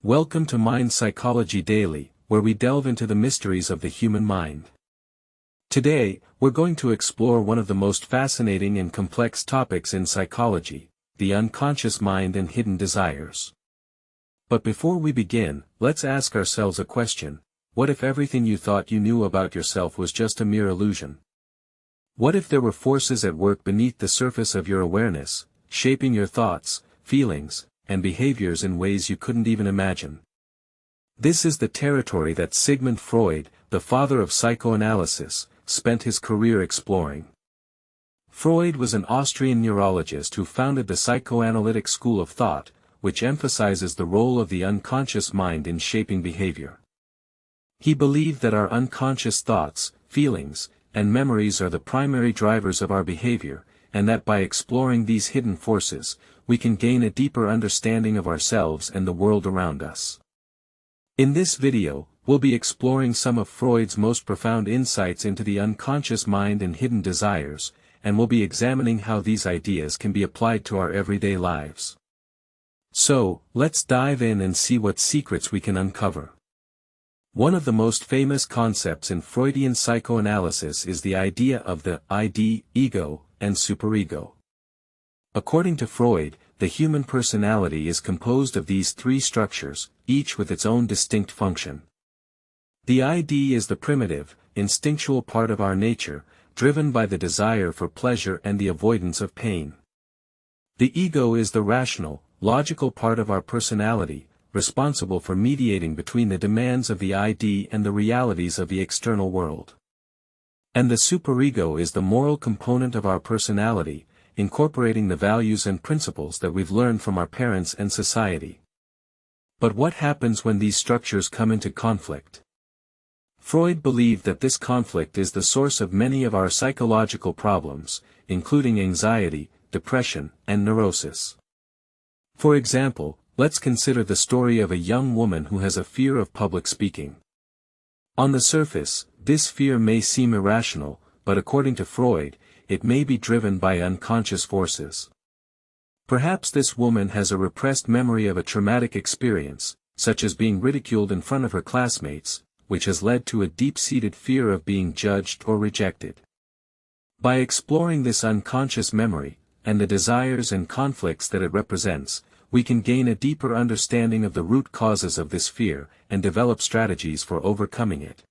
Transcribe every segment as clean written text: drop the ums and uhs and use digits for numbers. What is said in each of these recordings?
Welcome to Mind Psychology Daily, where we delve into the mysteries of the human mind. Today, we're going to explore one of the most fascinating and complex topics in psychology, the unconscious mind and hidden desires. But before we begin, let's ask ourselves a question: what if everything you thought you knew about yourself was just a mere illusion? What if there were forces at work beneath the surface of your awareness, shaping your thoughts, feelings, and behaviors in ways you couldn't even imagine? This is the territory that Sigmund Freud, the father of psychoanalysis, spent his career exploring. Freud was an Austrian neurologist who founded the psychoanalytic school of thought, which emphasizes the role of the unconscious mind in shaping behavior. He believed that our unconscious thoughts, feelings, and memories are the primary drivers of our behavior, and that by exploring these hidden forces, we can gain a deeper understanding of ourselves and the world around us. In this video, we'll be exploring some of Freud's most profound insights into the unconscious mind and hidden desires, and we'll be examining how these ideas can be applied to our everyday lives. So, let's dive in and see what secrets we can uncover. One of the most famous concepts in Freudian psychoanalysis is the idea of the id, ego, and superego. According to Freud, the human personality is composed of these three structures, each with its own distinct function. The id is the primitive, instinctual part of our nature, driven by the desire for pleasure and the avoidance of pain. The ego is the rational, logical part of our personality, responsible for mediating between the demands of the id and the realities of the external world. And the superego is the moral component of our personality, incorporating the values and principles that we've learned from our parents and society. But what happens when these structures come into conflict? Freud believed that this conflict is the source of many of our psychological problems, including anxiety, depression, and neurosis. For example, let's consider the story of a young woman who has a fear of public speaking. On the surface, this fear may seem irrational, but according to Freud, it may be driven by unconscious forces. Perhaps this woman has a repressed memory of a traumatic experience, such as being ridiculed in front of her classmates, which has led to a deep-seated fear of being judged or rejected. By exploring this unconscious memory, and the desires and conflicts that it represents, we can gain a deeper understanding of the root causes of this fear, and develop strategies for overcoming it.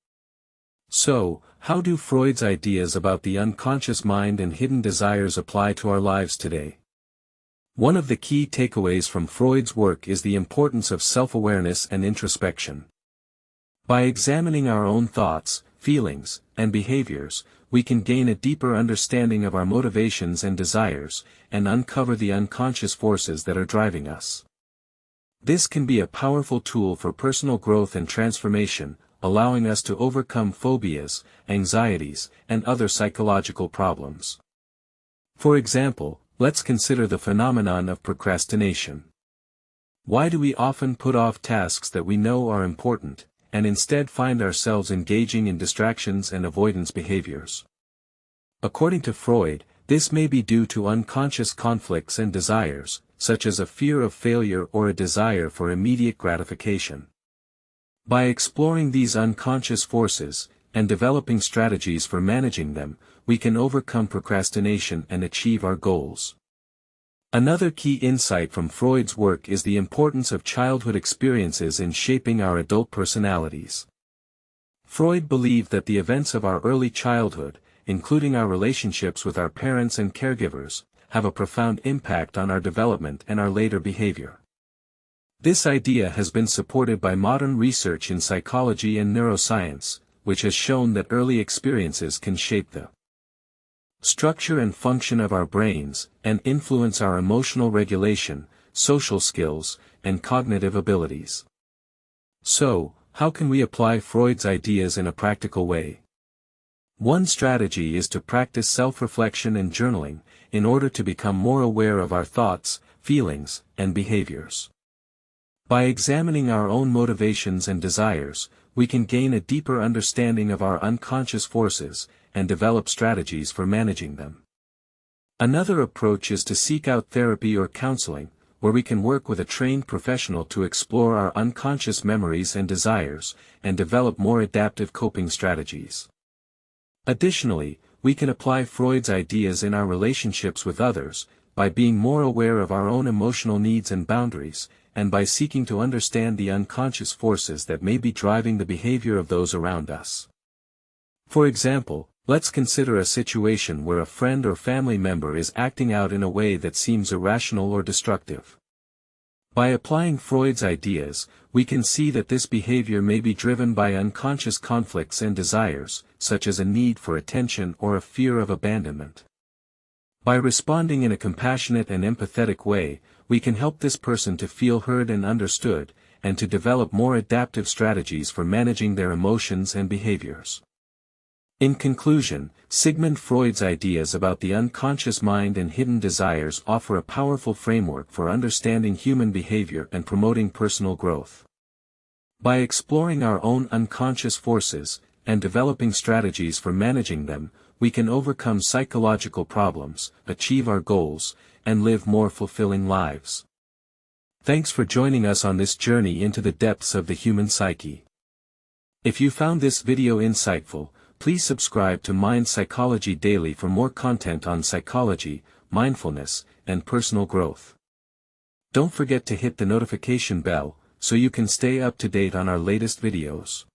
So, how do Freud's ideas about the unconscious mind and hidden desires apply to our lives today? One of the key takeaways from Freud's work is the importance of self-awareness and introspection. By examining our own thoughts, feelings, and behaviors, we can gain a deeper understanding of our motivations and desires, and uncover the unconscious forces that are driving us. This can be a powerful tool for personal growth and transformation, allowing us to overcome phobias, anxieties, and other psychological problems. For example, let's consider the phenomenon of procrastination. Why do we often put off tasks that we know are important, and instead find ourselves engaging in distractions and avoidance behaviors? According to Freud, this may be due to unconscious conflicts and desires, such as a fear of failure or a desire for immediate gratification. By exploring these unconscious forces, and developing strategies for managing them, we can overcome procrastination and achieve our goals. Another key insight from Freud's work is the importance of childhood experiences in shaping our adult personalities. Freud believed that the events of our early childhood, including our relationships with our parents and caregivers, have a profound impact on our development and our later behavior. This idea has been supported by modern research in psychology and neuroscience, which has shown that early experiences can shape the structure and function of our brains, and influence our emotional regulation, social skills, and cognitive abilities. So, how can we apply Freud's ideas in a practical way? One strategy is to practice self-reflection and journaling, in order to become more aware of our thoughts, feelings, and behaviors. By examining our own motivations and desires, we can gain a deeper understanding of our unconscious forces, and develop strategies for managing them. Another approach is to seek out therapy or counseling, where we can work with a trained professional to explore our unconscious memories and desires, and develop more adaptive coping strategies. Additionally, we can apply Freud's ideas in our relationships with others, by being more aware of our own emotional needs and boundaries, and by seeking to understand the unconscious forces that may be driving the behavior of those around us. For example, let's consider a situation where a friend or family member is acting out in a way that seems irrational or destructive. By applying Freud's ideas, we can see that this behavior may be driven by unconscious conflicts and desires, such as a need for attention or a fear of abandonment. By responding in a compassionate and empathetic way, we can help this person to feel heard and understood, and to develop more adaptive strategies for managing their emotions and behaviors. In conclusion, Sigmund Freud's ideas about the unconscious mind and hidden desires offer a powerful framework for understanding human behavior and promoting personal growth. By exploring our own unconscious forces, and developing strategies for managing them, we can overcome psychological problems, achieve our goals, and live more fulfilling lives. Thanks for joining us on this journey into the depths of the human psyche. If you found this video insightful, please subscribe to Mind Psychology Daily for more content on psychology, mindfulness, and personal growth. Don't forget to hit the notification bell, so you can stay up to date on our latest videos.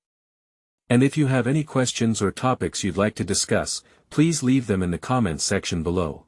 And if you have any questions or topics you'd like to discuss, please leave them in the comments section below.